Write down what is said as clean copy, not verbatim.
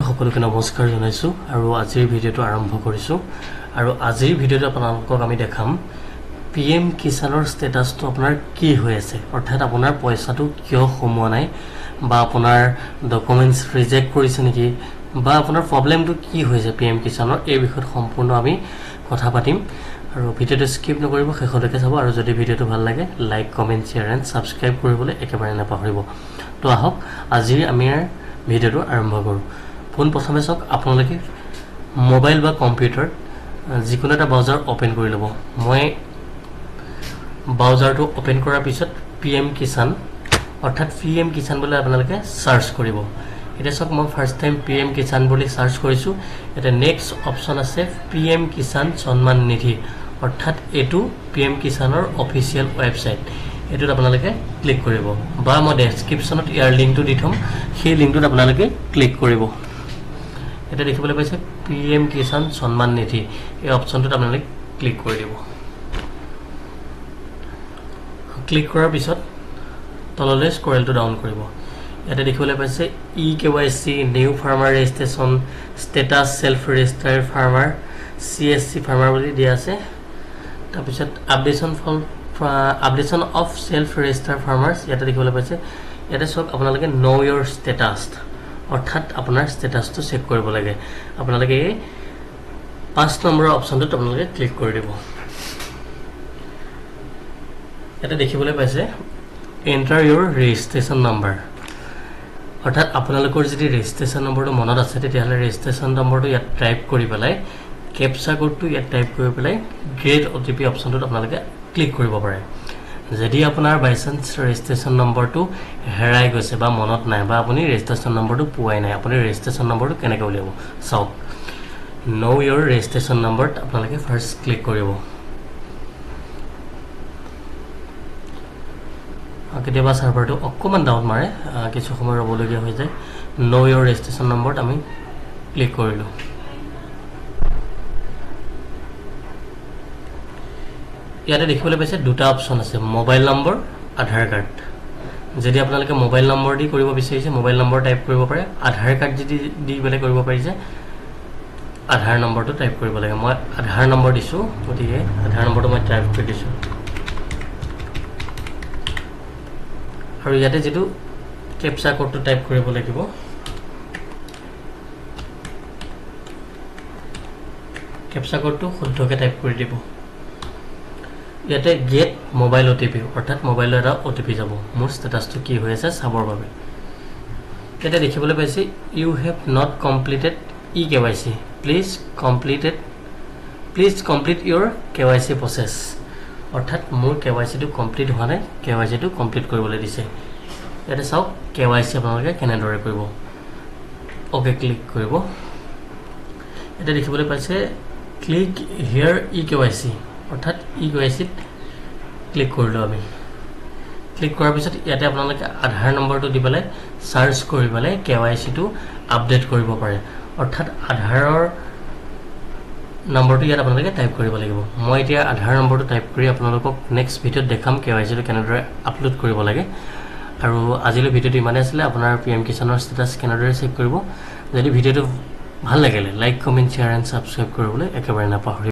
সকলোকে নমস্কাৰ জনাইছো আৰু আজিৰ ভিডিওটো আৰম্ভ কৰিছো আৰু আজিৰ ভিডিওটো আপোনালোকক আমি দেখাম পিএম কিষানৰ ষ্টেটাসটো আপোনাৰ কি হৈ আছে অৰ্থাৎ আপোনাৰ পইচাটো কিয় সোমোৱা নাই বা আপোনাৰ ডকুমেন্টস ৰিজেক্ট কৰিছে নেকি বা আপোনাৰ প্ৰবলেমটো কি হৈছে পিএম কিষানৰ এই বিষয়ত সম্পূৰ্ণ আমি কথা পাতিম আৰু ভিডিওটো স্কিপ নকৰিব শেষলৈকে চাব আৰু যদি ভিডিওটো ভাল লাগে like comment share and subscribe কৰিবলৈ একেবাৰে নাপাহৰিব তো আহক আজিৰ আমি ভিডিওটো আৰম্ভ কৰো কোন প্ৰথমে সক আপোনালোকে মোবাইল বা কম্পিউটাৰ যিকোনো এটা ব্ৰাউজাৰ ওপেন কৰি লব মই ব্ৰাউজাৰটো ওপেন কৰাৰ পিছত পিএম কিষান অৰ্থাৎ পিএম কিষান বুলি আপোনালোকে সাৰ্চ কৰিব এটা সক মই ফাৰ্স্ট টাইম পিএম কিষান বুলি সাৰ্চ কৰিছো এটা নেক্সট অপচন আছে পিএম কিষান সন্মান নিধি অৰ্থাৎ এটো পিএম কিষানৰ অফিচিয়েল ওয়েবসাইট এটোত আপোনালোকে ক্লিক কৰিব বা মই ডেসক্ৰিপচনত ইয়াৰ লিংকটো দি থম সেই লিংকটোত আপোনালোকে ক্লিক কৰিব এটা দেখিবলৈ পাইছে পিএম কিষান সন্মান নিধি এই অপচনটোত আপোনালোকে ক্লিক কৰি দিব ক্লিক কৰাৰ পিছত তললৈ স্ক্ৰলটো ডাউন কৰিব এটা দেখিবলৈ পাইছে ইকেৱাইসি new farmer registration status self registered farmer CSC farmer বুলি দিয়া আছে তাৰ পিছত updation of self registered farmers এটা দেখিবলৈ পাইছে এটা সব আপোনালোকে নো ইয়োৰ ষ্টেটাস অৰ্থাৎ আপোনাৰ ষ্টেটাসটো চেক কৰিব লাগে আপোনালোকে 5 নম্বৰৰ অপচনটোত আপোনালোকে ক্লিক কৰি দিব এটা দেখিবলৈ পাইছে এন্টাৰ ইয়োৰ ৰেজিষ্ট্ৰেচন নম্বৰ অৰ্থাৎ আপোনালোকৰ যদি ৰেজিষ্ট্ৰেচন নম্বৰটো মনত আছে তেতিয়াহলে ৰেজিষ্ট্ৰেচন নম্বৰটো ইয়াত টাইপ কৰি পেলাই কেপচা কোডটো ইয়াত টাইপ কৰি পেলাই গেট ওটিপি অপচনটোত আপোনালোকে ক্লিক কৰিব পাৰে যদি আপোনাৰ বাই চান্স ৰেজিষ্ট্ৰেচন নম্বৰটো হেৰাই গৈছে বা মনত নাই বা আপুনি ৰেজিষ্ট্ৰেচন নম্বৰটো পোৱাই নাই আপুনি ৰেজিষ্ট্ৰেচন নম্বৰটো কেনেকৈ উলিয়াব চাওক নো ইয়োৰ ৰেজিষ্ট্ৰেচন নম্বৰত আপোনালোকে ফাৰ্স্ট ক্লিক কৰিব কেতিয়াবা সাৰ্ভাৰটো অকমান ডাউন মাৰে কিছু সময় ৰবলগীয়া হৈ যায় নো ইয়োৰ ৰেজিষ্ট্ৰেচন নম্বৰত আমি ক্লিক কৰিলো ইয়াতে দেখিবলৈ পাইছে দুটা অপচন আছে মোবাইল নম্বৰ আধাৰ কাৰ্ড যদি আপোনালোকে মোবাইল নম্বৰ দি কৰিব বিচাৰিছে মোবাইল নম্বৰ টাইপ কৰিব পাৰে আধাৰ কাৰ্ড যদি দি বেলে কৰিব পাৰিছে আধাৰ নম্বৰটো টাইপ কৰিব লাগে মই আধাৰ নম্বৰ দিছো গতিকে আধাৰ নম্বৰটো মই টাইপ কৰি দিছো আৰু ইয়াতে যেটো কেপচা কোডটো টাইপ কৰিব লাগিব কেপচা কোডটো শুদ্ধকৈ টাইপ কৰি দিব ইয়াতে গেট মোবাইল ওটিপি অৰ্থাৎ মোবাইলৰ এটা ওটিপি যাব মোৰ ষ্টেটাসটো কি হৈ আছে চাবৰ বাবে এটা দেখিবলৈ পাইছে ইউ হেভ নট কমপ্লিটেড ইকেৱাইসি please complete your KYC process অৰ্থাৎ মোৰ কেৱাইসিটো কমপ্লিট হোৱা নাই কেৱাইসিটো কমপ্লিট কৰিবলৈ দিছে এটা চাওক কেৱাইসি আপোনালোকে কেনেদৰে কৰিব ওকে ক্লিক কৰিব এটা দেখিবলৈ পাইছে ক্লিক হিয়াৰ ইকেৱাইসি অৰ্থাৎ ইকেৱাইসিত ক্লিক কৰিলো আমি ক্লিক কৰাৰ পিছত ইয়াতে আপোনালোকে আধাৰ নম্বৰটো দি পেলাই সাৰ্চ কৰি পেলাই কেৱাইসিটো আপডেট কৰিব পাৰে অৰ্থাৎ আধাৰৰ নম্বৰটো ইয়াত আপোনালোকে টাইপ কৰিব লাগিব মই এতিয়া আধাৰ নম্বৰটো টাইপ কৰি আপোনালোকক নেক্সট ভিডিওত দেখাম কেৱাইসিটো কেনেদৰে আপলোড কৰিব লাগে আৰু আজিলৈ ভিডিওটো ইমানে আছিল আপোনাৰ পিএম কিষানৰ ষ্টেটাস কেনেদৰে চেক কৰিব যদি ভিডিওটো ভাল লাগিলে like comment share and subscribe কৰিবলৈ একেবাৰে নাপাহৰিব